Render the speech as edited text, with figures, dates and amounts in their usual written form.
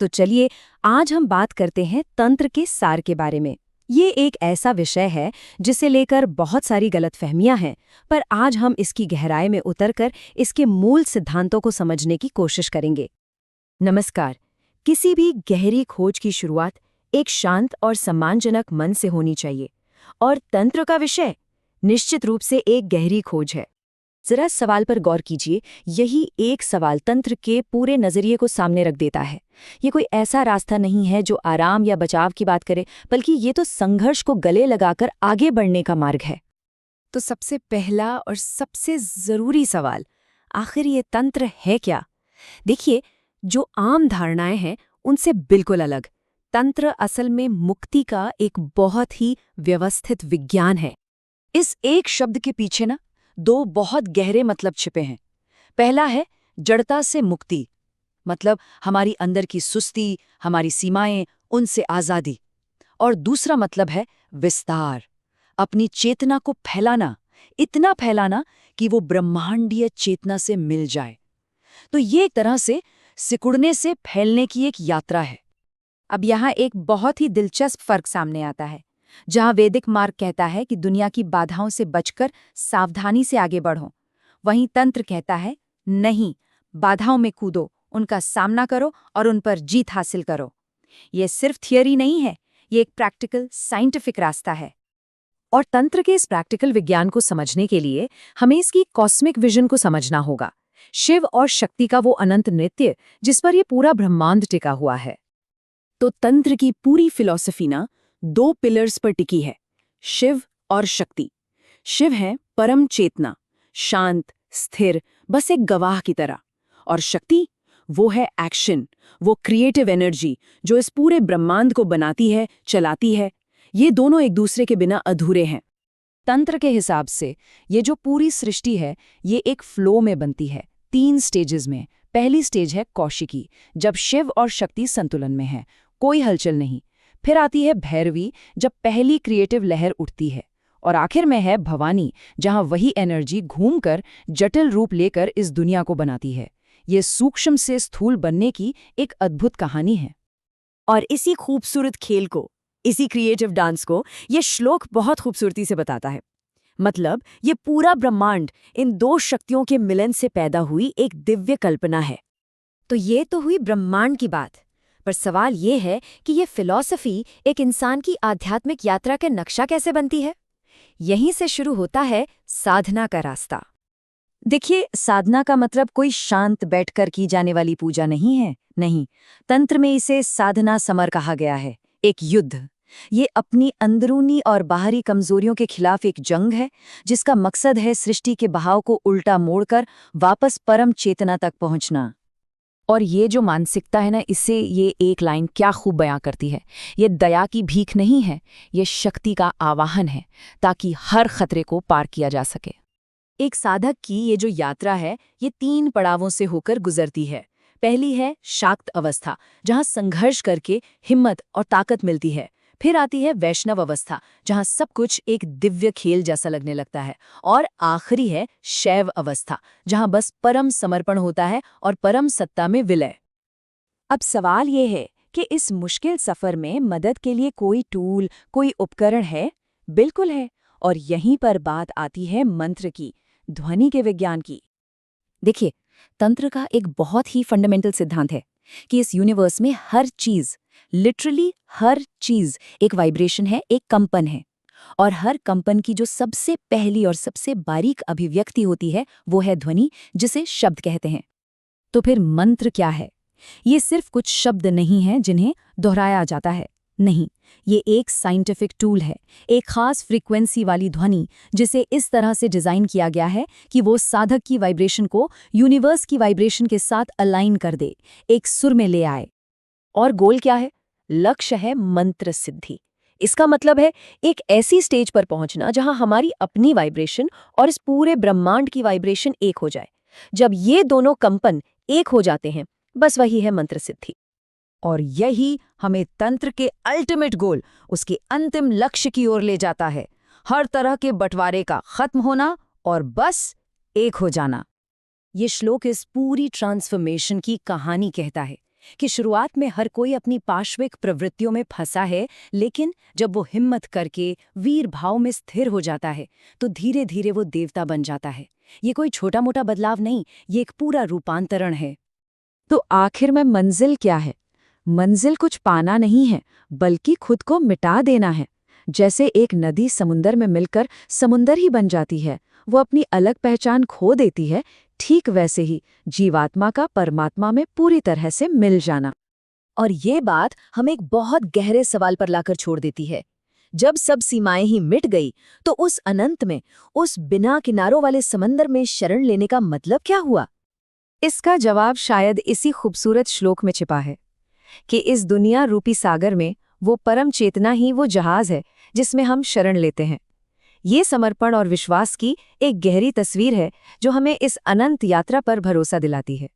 तो चलिए आज हम बात करते हैं तंत्र के सार के बारे में। ये एक ऐसा विषय है जिसे लेकर बहुत सारी गलतफहमियां हैं, पर आज हम इसकी गहराई में उतरकर इसके मूल सिद्धांतों को समझने की कोशिश करेंगे। नमस्कार। किसी भी गहरी खोज की शुरुआत एक शांत और सम्मानजनक मन से होनी चाहिए, और तंत्र का विषय निश्चित रूप से एक गहरी खोज है। जरा सवाल पर गौर कीजिए, यही एक सवाल तंत्र के पूरे नजरिए को सामने रख देता है। ये कोई ऐसा रास्ता नहीं है जो आराम या बचाव की बात करे, बल्कि ये तो संघर्ष को गले लगाकर आगे बढ़ने का मार्ग है। तो सबसे पहला और सबसे जरूरी सवाल, आखिर ये तंत्र है क्या? देखिए, जो आम धारणाएं हैं उनसे बिल्कुल अलग। तंत्र असल में मुक्ति का एक बहुत ही व्यवस्थित विज्ञान है। इस एक शब्द के पीछे ना दो बहुत गहरे मतलब छिपे हैं। पहला है जड़ता से मुक्ति, मतलब हमारी अंदर की सुस्ती, हमारी सीमाएं, उनसे आज़ादी। और दूसरा मतलब है विस्तार, अपनी चेतना को फैलाना, इतना फैलाना कि वो ब्रह्मांडीय चेतना से मिल जाए। तो ये एक तरह से सिकुड़ने से फैलने की एक यात्रा है। अब यहाँ एक बहुत ही दिलचस्प फर्क सामने आता है। जहाँ वैदिक मार्ग कहता है कि दुनिया की बाधाओं से बचकर सावधानी से आगे बढ़ो, वहीं तंत्र कहता है नहीं, बाधाओं में कूदो, उनका सामना करो और उन पर जीत हासिल करो। ये सिर्फ थियरी नहीं है, ये एक प्रैक्टिकल साइंटिफिक रास्ता है। और तंत्र के इस प्रैक्टिकल विज्ञान को समझने के लिए हमें इसकी कॉस्मिक विजन को समझना होगा। शिव और शक्ति का वो अनंत नृत्य जिस पर यह पूरा ब्रह्मांड टिका हुआ है। तो तंत्र की पूरी फिलॉसफी ना दो पिलर्स पर टिकी है, शिव और शक्ति। शिव है परम चेतना, शांत, स्थिर, बस एक गवाह की तरह। और शक्ति, वो है एक्शन, वो क्रिएटिव एनर्जी जो इस पूरे ब्रह्मांड को बनाती है, चलाती है। ये दोनों एक दूसरे के बिना अधूरे हैं। तंत्र के हिसाब से ये जो पूरी सृष्टि है, ये एक फ्लो में बनती है, 3 स्टेजेस में। पहली स्टेज है कौशिकी, जब शिव और शक्ति संतुलन में है, कोई हलचल नहीं। फिर आती है भैरवी, जब पहली क्रिएटिव लहर उठती है। और आखिर में है भवानी, जहां वही एनर्जी घूमकर जटिल रूप लेकर इस दुनिया को बनाती है। ये सूक्ष्म से स्थूल बनने की एक अद्भुत कहानी है। और इसी खूबसूरत खेल को, इसी क्रिएटिव डांस को ये श्लोक बहुत खूबसूरती से बताता है। मतलब ये पूरा ब्रह्मांड इन दो शक्तियों के मिलन से पैदा हुई एक दिव्य कल्पना है। तो ये तो हुई ब्रह्मांड की बात, पर सवाल ये है कि ये फिलॉसफी एक इंसान की आध्यात्मिक यात्रा के नक्शा कैसे बनती है? यहीं से शुरू होता है साधना का रास्ता। देखिए, साधना का मतलब कोई शांत बैठकर की जाने वाली पूजा नहीं है। नहीं, तंत्र में इसे साधना समर कहा गया है, एक युद्ध। ये अपनी अंदरूनी और बाहरी कमजोरियों के खिलाफ एक जंग है, जिसका मकसद है सृष्टि के बहाव को उल्टा मोड़कर वापस परम चेतना तक पहुंचना। और ये जो मानसिकता है ना, इससे ये एक लाइन क्या खूब बयां करती है। ये दया की भीख नहीं है, ये शक्ति का आवाहन है, ताकि हर खतरे को पार किया जा सके। एक साधक की ये जो यात्रा है, ये 3 पड़ावों से होकर गुजरती है। पहली है शाक्त अवस्था, जहां संघर्ष करके हिम्मत और ताकत मिलती है। फिर आती है वैष्णव अवस्था, जहां सब कुछ एक दिव्य खेल जैसा लगने लगता है। और आखिरी है शैव अवस्था, जहां बस परम समर्पण होता है और परम सत्ता में विलय। अब सवाल ये है कि इस मुश्किल सफर में मदद के लिए कोई टूल, कोई उपकरण है? बिल्कुल है। और यहीं पर बात आती है मंत्र की, ध्वनि के विज्ञान की। देखिए, तंत्र का एक बहुत ही फंडामेंटल सिद्धांत है कि इस यूनिवर्स में हर चीज, लिटरली हर चीज एक वाइब्रेशन है, एक कंपन है। और हर कंपन की जो सबसे पहली और सबसे बारीक अभिव्यक्ति होती है, वो है ध्वनि, जिसे शब्द कहते हैं। तो फिर मंत्र क्या है? ये सिर्फ कुछ शब्द नहीं हैं जिन्हें दोहराया जाता है। नहीं, ये एक साइंटिफिक टूल है, एक खास फ्रीक्वेंसी वाली ध्वनि, जिसे इस तरह से डिजाइन किया गया है कि वो साधक की वाइब्रेशन को यूनिवर्स की वाइब्रेशन के साथ अलाइन कर दे, एक सुर में ले आए। और गोल क्या है? लक्ष्य है मंत्र सिद्धि। इसका मतलब है एक ऐसी स्टेज पर पहुंचना जहां हमारी अपनी वाइब्रेशन और इस पूरे ब्रह्मांड की वाइब्रेशन एक हो जाए। जब ये दोनों कंपन एक हो जाते हैं, बस वही है मंत्र सिद्धि। और यही हमें तंत्र के अल्टीमेट गोल, उसके अंतिम लक्ष्य की ओर ले जाता है। हर तरह के बंटवारे का खत्म होना और बस एक हो जाना। ये श्लोक इस पूरी ट्रांसफॉर्मेशन की कहानी कहता है कि शुरुआत में हर कोई अपनी पाश्विक प्रवृत्तियों में फंसा है, लेकिन जब वो हिम्मत करके वीर भाव में स्थिर हो जाता है तो धीरे धीरे वो देवता बन जाता है। ये कोई छोटा मोटा बदलाव नहीं, ये एक पूरा रूपांतरण है। तो आखिर में मंजिल क्या है? मंजिल कुछ पाना नहीं है, बल्कि खुद को मिटा देना है। जैसे एक नदी समुंदर में मिलकर समुंदर ही बन जाती है, वो अपनी अलग पहचान खो देती है, ठीक वैसे ही जीवात्मा का परमात्मा में पूरी तरह से मिल जाना। और ये बात हमें एक बहुत गहरे सवाल पर लाकर छोड़ देती है। जब सब सीमाएं ही मिट गई तो उस अनंत में, उस बिना किनारों वाले समंदर में शरण लेने का मतलब क्या हुआ? इसका जवाब शायद इसी खूबसूरत श्लोक में छिपा है कि इस दुनिया रूपी सागर में वो परम चेतना ही वो जहाज है जिसमें हम शरण लेते हैं। ये समर्पण और विश्वास की एक गहरी तस्वीर है जो हमें इस अनंत यात्रा पर भरोसा दिलाती है।